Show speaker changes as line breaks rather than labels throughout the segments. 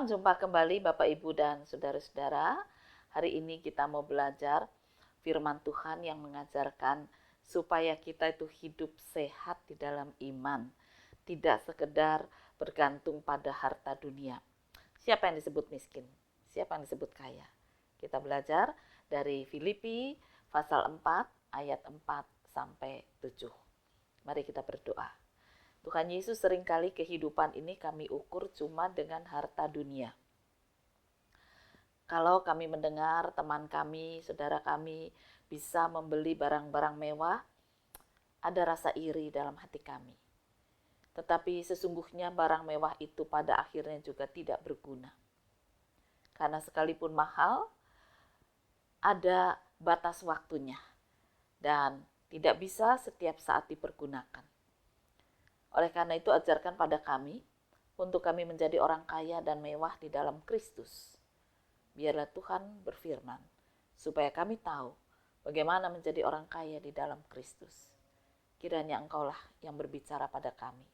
jumpa kembali Bapak Ibu dan Saudara-saudara. Hari ini kita mau belajar firman Tuhan yang mengajarkan supaya kita itu hidup sehat di dalam iman. Tidak sekedar bergantung pada harta dunia. Siapa yang disebut miskin? Siapa yang disebut kaya? Kita belajar dari Filipi pasal 4 ayat 4 sampai 7. Mari kita berdoa. Tuhan Yesus, seringkali kehidupan ini kami ukur cuma dengan harta dunia. Kalau kami mendengar teman kami, saudara kami bisa membeli barang-barang mewah, ada rasa iri dalam hati kami. Tetapi sesungguhnya barang mewah itu pada akhirnya juga tidak berguna. Karena sekalipun mahal, ada batas waktunya dan tidak bisa setiap saat dipergunakan. Oleh karena itu ajarkan pada kami untuk kami menjadi orang kaya dan mewah di dalam Kristus. Biarlah Tuhan berfirman supaya kami tahu bagaimana menjadi orang kaya di dalam Kristus. Kiranya Engkaulah yang berbicara pada kami.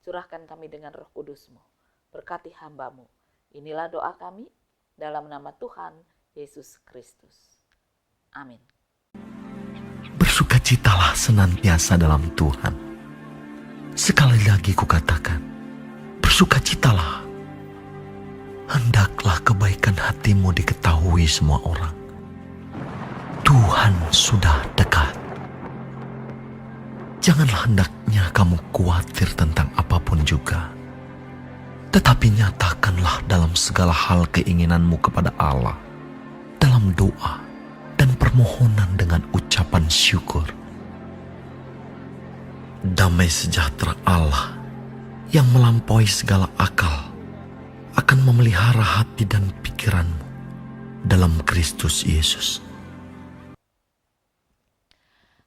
Curahkan kami dengan Roh Kudus-Mu. Berkati hamba-Mu. Inilah doa kami dalam nama Tuhan Yesus Kristus. Amin.
Bersukacitalah senantiasa dalam Tuhan. Sekali lagi kukatakan, bersukacitalah. Hendaklah kebaikan hatimu diketahui semua orang. Tuhan sudah dekat. Janganlah hendaknya kamu khawatir tentang apapun juga. Tetapi nyatakanlah dalam segala hal keinginanmu kepada Allah, dalam doa dan permohonan dengan ucapan syukur. Damai sejahtera Allah yang melampaui segala akal akan memelihara hati dan pikiranmu dalam Kristus Yesus.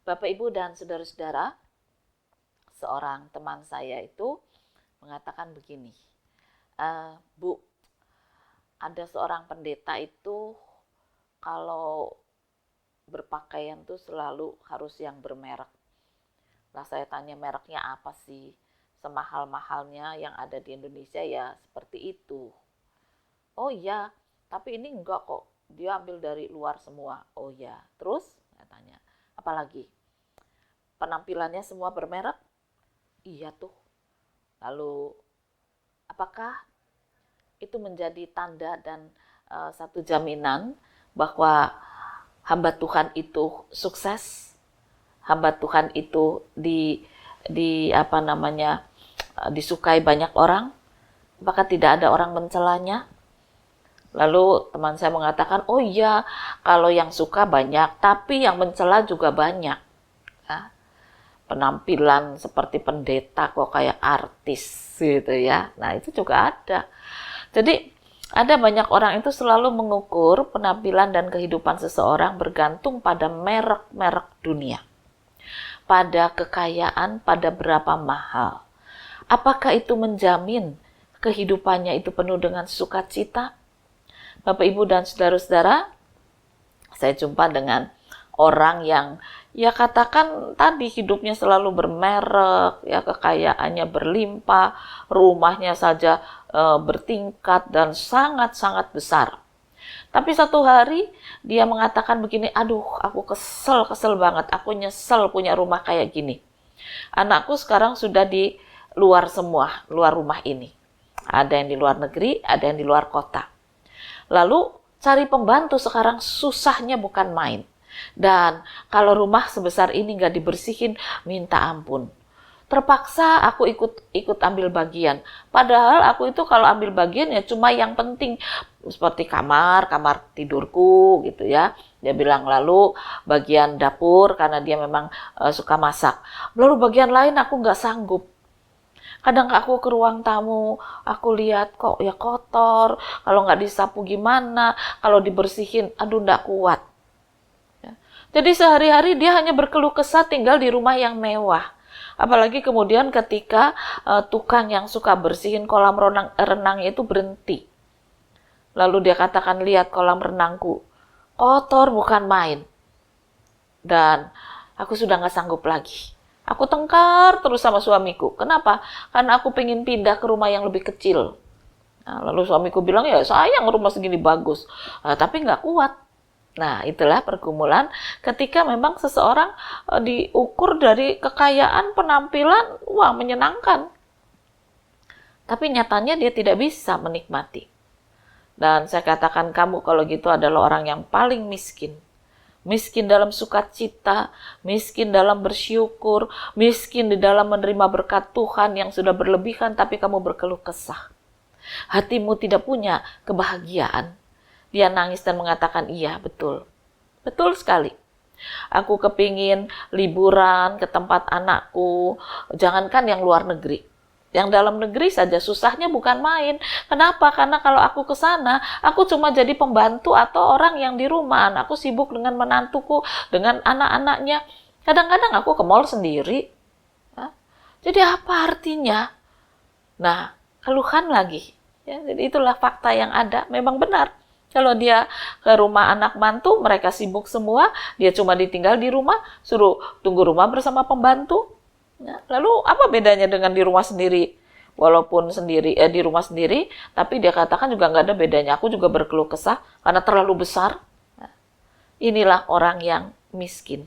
Bapak, Ibu, dan saudara-saudara, seorang teman saya itu mengatakan begini, Bu, ada seorang pendeta itu kalau berpakaian tuh selalu harus yang bermerek. Lah saya tanya mereknya apa sih? Semahal-mahalnya yang ada di Indonesia ya seperti itu. Oh iya, tapi ini enggak kok. Dia ambil dari luar semua. Oh iya, terus saya tanya, apalagi? Penampilannya semua bermerek? Iya tuh. Lalu apakah itu menjadi tanda dan satu jaminan bahwa hamba Tuhan itu sukses? Hamba Tuhan itu disukai banyak orang, apakah tidak ada orang mencelanya? Lalu teman saya mengatakan, oh iya, kalau yang suka banyak, tapi yang mencela juga banyak. Ya. Penampilan seperti pendeta kok kayak artis gitu ya. Nah itu juga ada. Jadi ada banyak orang itu selalu mengukur penampilan dan kehidupan seseorang bergantung pada merek-merek dunia. Pada kekayaan, pada berapa mahal. Apakah itu menjamin kehidupannya itu penuh dengan sukacita? Bapak, Ibu, dan saudara-saudara, saya jumpa dengan orang yang ya katakan tadi hidupnya selalu bermerek, ya kekayaannya berlimpah, rumahnya saja bertingkat dan sangat-sangat besar. Tapi satu hari dia mengatakan begini, aduh aku kesel banget, aku nyesel punya rumah kayak gini. Anakku sekarang sudah di luar semua, luar rumah ini. Ada yang di luar negeri, ada yang di luar kota. Lalu cari pembantu sekarang susahnya bukan main. Dan kalau rumah sebesar ini gak dibersihin, minta ampun. Terpaksa aku ikut ambil bagian. Padahal aku itu kalau ambil bagian ya cuma yang penting seperti kamar tidurku gitu ya. Dia bilang lalu bagian dapur karena dia memang suka masak. Lalu bagian lain aku nggak sanggup. Kadang aku ke ruang tamu, aku lihat kok ya kotor. Kalau nggak disapu gimana? Kalau dibersihin, aduh nggak kuat. Ya. Jadi sehari-hari dia hanya berkeluh kesah tinggal di rumah yang mewah. Apalagi kemudian ketika tukang yang suka bersihin kolam renangnya itu berhenti. Lalu dia katakan, lihat kolam renangku, kotor bukan main. Dan aku sudah gak sanggup lagi. Aku tengkar terus sama suamiku. Kenapa? Karena aku pengen pindah ke rumah yang lebih kecil. Nah, lalu suamiku bilang, ya sayang rumah segini bagus, tapi nggak kuat. Nah, itulah pergumulan ketika memang seseorang diukur dari kekayaan, penampilan, wah menyenangkan. Tapi nyatanya dia tidak bisa menikmati. Dan saya katakan kamu kalau gitu adalah orang yang paling miskin. Miskin dalam sukacita, miskin dalam bersyukur, miskin di dalam menerima berkat Tuhan yang sudah berlebihan tapi kamu berkeluh kesah. Hatimu tidak punya kebahagiaan. Dia nangis dan mengatakan, iya betul. Betul sekali. Aku kepingin liburan ke tempat anakku. Jangankan yang luar negeri. Yang dalam negeri saja susahnya bukan main. Kenapa? Karena kalau aku ke sana, aku cuma jadi pembantu atau orang yang di rumah. Aku sibuk dengan menantuku, dengan anak-anaknya. Kadang-kadang aku ke mall sendiri. Jadi apa artinya? Nah, keluhan lagi. Ya, jadi itulah fakta yang ada. Memang benar. Kalau dia ke rumah anak mantu, mereka sibuk semua. Dia cuma ditinggal di rumah, suruh tunggu rumah bersama pembantu. Ya, lalu apa bedanya dengan di rumah sendiri? Walaupun di rumah sendiri, tapi dia katakan juga nggak ada bedanya. Aku juga berkeluh kesah karena terlalu besar. Nah, inilah orang yang miskin.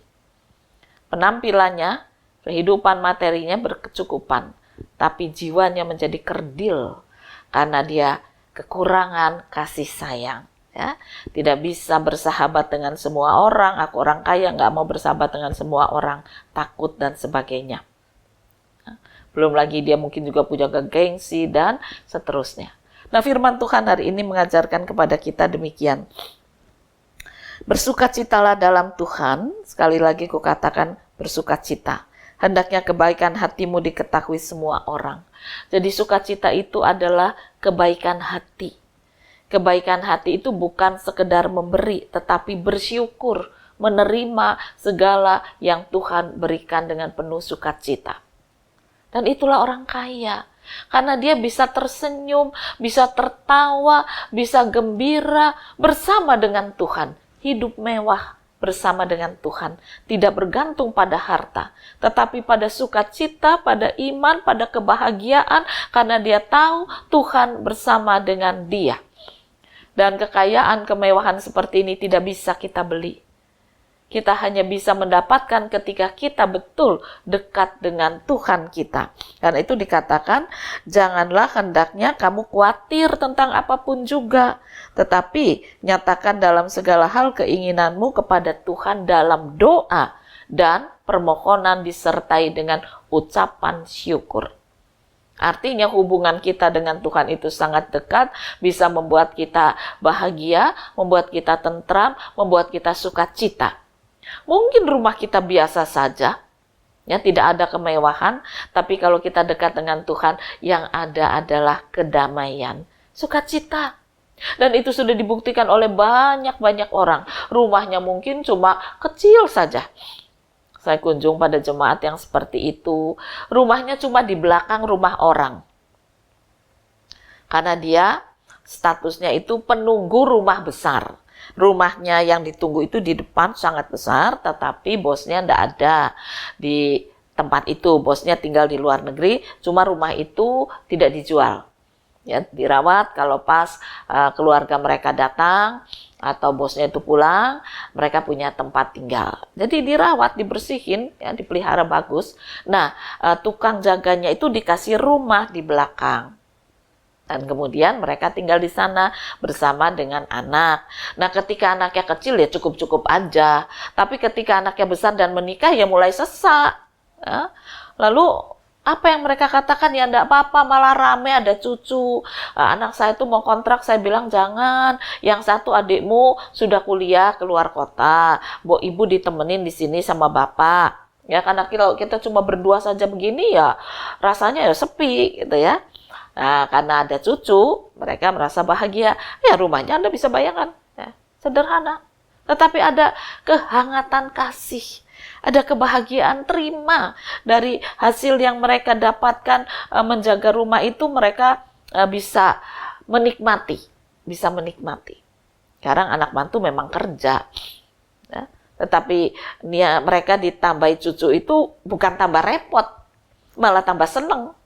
Penampilannya, kehidupan materinya berkecukupan, tapi jiwanya menjadi kerdil. Karena dia kekurangan kasih sayang. Ya, tidak bisa bersahabat dengan semua orang. Aku orang kaya, nggak mau bersahabat dengan semua orang. Takut dan sebagainya. Belum lagi dia mungkin juga punya gengsi dan seterusnya. Nah, firman Tuhan hari ini mengajarkan kepada kita demikian. Bersukacitalah dalam Tuhan. Sekali lagi kukatakan bersukacita. Hendaknya kebaikan hatimu diketahui semua orang. Jadi sukacita itu adalah kebaikan hati. Kebaikan hati itu bukan sekedar memberi, tetapi bersyukur, menerima segala yang Tuhan berikan dengan penuh sukacita. Dan itulah orang kaya. Karena dia bisa tersenyum, bisa tertawa, bisa gembira bersama dengan Tuhan. Hidup mewah bersama dengan Tuhan. Tidak bergantung pada harta, tetapi pada sukacita, pada iman, pada kebahagiaan, karena dia tahu Tuhan bersama dengan dia. Dan kekayaan, kemewahan seperti ini tidak bisa kita beli. Kita hanya bisa mendapatkan ketika kita betul dekat dengan Tuhan kita. Karena itu dikatakan, janganlah hendaknya kamu khawatir tentang apapun juga. Tetapi nyatakan dalam segala hal keinginanmu kepada Tuhan dalam doa dan permohonan disertai dengan ucapan syukur. Artinya hubungan kita dengan Tuhan itu sangat dekat, bisa membuat kita bahagia, membuat kita tentram, membuat kita sukacita. Mungkin rumah kita biasa saja, ya tidak ada kemewahan, tapi kalau kita dekat dengan Tuhan, yang ada adalah kedamaian, sukacita. Dan itu sudah dibuktikan oleh banyak-banyak orang. Rumahnya mungkin cuma kecil saja. Saya kunjung pada jemaat yang seperti itu. Rumahnya cuma di belakang rumah orang. Karena dia statusnya itu penunggu rumah besar. Rumahnya yang ditunggu itu di depan sangat besar, tetapi bosnya tidak ada di tempat itu. Bosnya tinggal di luar negeri, cuma rumah itu tidak dijual. Ya, dirawat kalau pas keluarga mereka datang atau bosnya itu pulang, mereka punya tempat tinggal. Jadi dirawat, dibersihin, ya, dipelihara bagus. Nah, tukang jaganya itu dikasih rumah di belakang. Dan kemudian mereka tinggal di sana bersama dengan anak. Nah, ketika anaknya kecil ya cukup-cukup aja. Tapi ketika anaknya besar dan menikah ya mulai sesak. Ya. Lalu apa yang mereka katakan? Ya enggak apa-apa, malah rame, ada cucu. Anak saya tuh mau kontrak, saya bilang jangan. Yang satu adikmu sudah kuliah keluar kota. Ibu ditemenin di sini sama bapak. Ya, karena kalau kita cuma berdua saja begini ya rasanya ya sepi gitu ya. Nah, karena ada cucu, mereka merasa bahagia. Ya, rumahnya Anda bisa bayangkan. Ya, sederhana. Tetapi ada kehangatan kasih. Ada kebahagiaan terima dari hasil yang mereka dapatkan menjaga rumah itu, mereka bisa menikmati. Bisa menikmati. Sekarang anak mantu memang kerja. Ya, tetapi mereka ditambahi cucu itu bukan tambah repot, malah tambah seneng.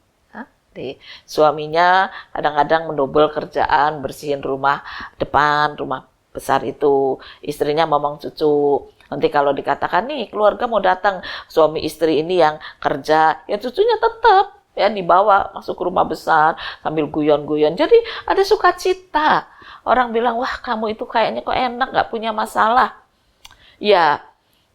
Jadi, suaminya kadang-kadang mendobel kerjaan, bersihin rumah depan, rumah besar itu. Istrinya momong cucu. Nanti kalau dikatakan nih keluarga mau datang, suami istri ini yang kerja, ya cucunya tetap ya dibawa masuk ke rumah besar sambil guyon-guyon. Jadi ada sukacita. Orang bilang, wah kamu itu kayaknya kok enak, nggak punya masalah. Ya,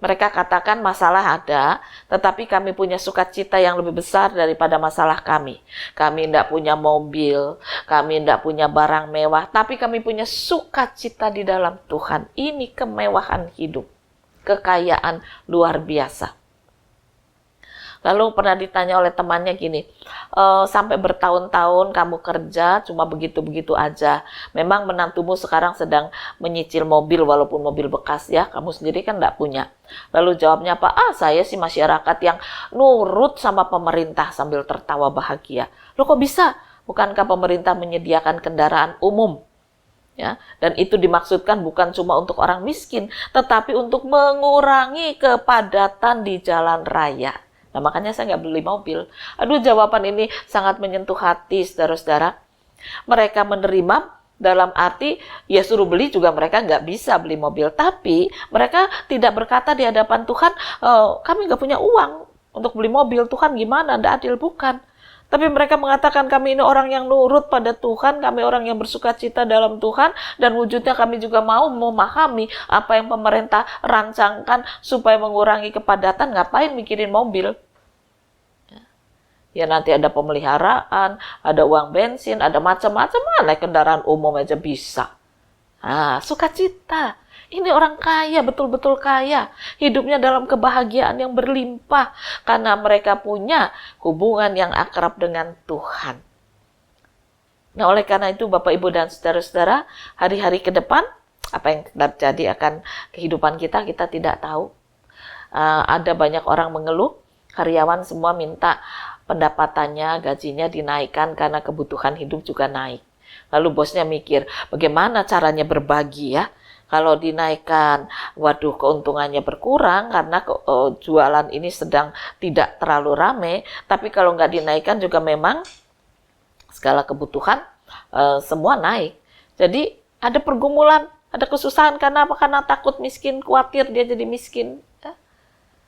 mereka katakan masalah ada, tetapi kami punya sukacita yang lebih besar daripada masalah kami. Kami tidak punya mobil, kami tidak punya barang mewah, tapi kami punya sukacita di dalam Tuhan. Ini kemewahan hidup, kekayaan luar biasa. Lalu pernah ditanya oleh temannya gini, sampai bertahun-tahun kamu kerja cuma begitu-begitu aja. Memang menantumu sekarang sedang menyicil mobil walaupun mobil bekas ya, kamu sendiri kan enggak punya. Lalu jawabnya apa? Saya sih masyarakat yang nurut sama pemerintah sambil tertawa bahagia. Loh kok bisa? Bukankah pemerintah menyediakan kendaraan umum? Ya, dan itu dimaksudkan bukan cuma untuk orang miskin, tetapi untuk mengurangi kepadatan di jalan raya. Nah, makanya saya nggak beli mobil. Aduh, jawaban ini sangat menyentuh hati, saudara-saudara. Mereka menerima dalam arti, ya suruh beli juga mereka nggak bisa beli mobil. Tapi mereka tidak berkata di hadapan Tuhan, kami nggak punya uang untuk beli mobil. Tuhan gimana? Nggak adil, bukan. Tapi mereka mengatakan kami ini orang yang nurut pada Tuhan, kami orang yang bersukacita dalam Tuhan, dan wujudnya kami juga mau memahami apa yang pemerintah rancangkan supaya mengurangi kepadatan, ngapain mikirin mobil. Ya nanti ada pemeliharaan, ada uang bensin, ada macam-macam, naik kendaraan umum aja bisa. Nah, sukacita. Ini orang kaya, betul-betul kaya. Hidupnya dalam kebahagiaan yang berlimpah. Karena mereka punya hubungan yang akrab dengan Tuhan. Nah, oleh karena itu Bapak, Ibu, dan saudara-saudara, hari-hari ke depan, apa yang terjadi akan kehidupan kita tidak tahu. Ada banyak orang mengeluh, karyawan semua minta pendapatannya, gajinya dinaikkan karena kebutuhan hidup juga naik. Lalu bosnya mikir, bagaimana caranya berbagi ya? Kalau dinaikkan, waduh keuntungannya berkurang karena jualan ini sedang tidak terlalu rame. Tapi kalau nggak dinaikkan juga memang segala kebutuhan semua naik. Jadi ada pergumulan, ada kesusahan karena apa? Karena takut miskin, khawatir dia jadi miskin. Ya.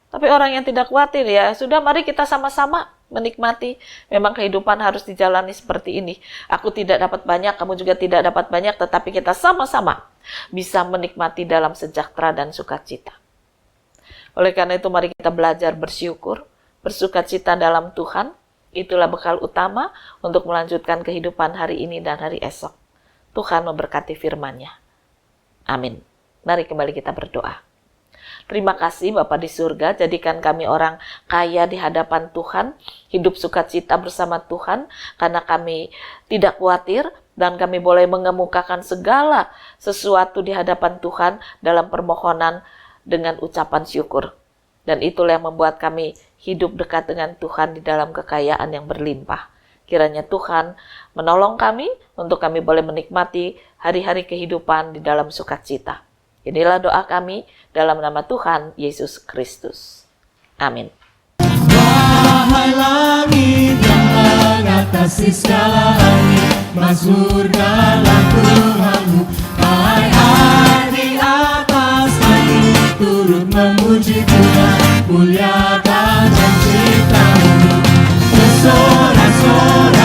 Tapi orang yang tidak khawatir ya sudah, mari kita sama-sama menikmati. Memang kehidupan harus dijalani seperti ini. Aku tidak dapat banyak, kamu juga tidak dapat banyak, tetapi kita sama-sama bisa menikmati dalam sejahtera dan sukacita. Oleh karena itu mari kita belajar bersyukur, bersukacita dalam Tuhan. Itulah bekal utama untuk melanjutkan kehidupan hari ini dan hari esok. Tuhan memberkati firman-Nya. Amin. Mari kembali kita berdoa. Terima kasih Bapa di surga, jadikan kami orang kaya di hadapan Tuhan, hidup sukacita bersama Tuhan, karena kami tidak khawatir dan kami boleh mengemukakan segala sesuatu di hadapan Tuhan dalam permohonan dengan ucapan syukur. Dan itulah yang membuat kami hidup dekat dengan Tuhan di dalam kekayaan yang berlimpah. Kiranya Tuhan menolong kami untuk kami boleh menikmati hari-hari kehidupan di dalam sukacita. Inilah doa kami dalam nama Tuhan Yesus Kristus. Amin.
Wahai langit yang mengatasi segala langit, mazmurkanlah Tuhanmu. Hai hai di atas langit, turut memuji Tuhan, muliakan penciptamu. Bersorak-sorak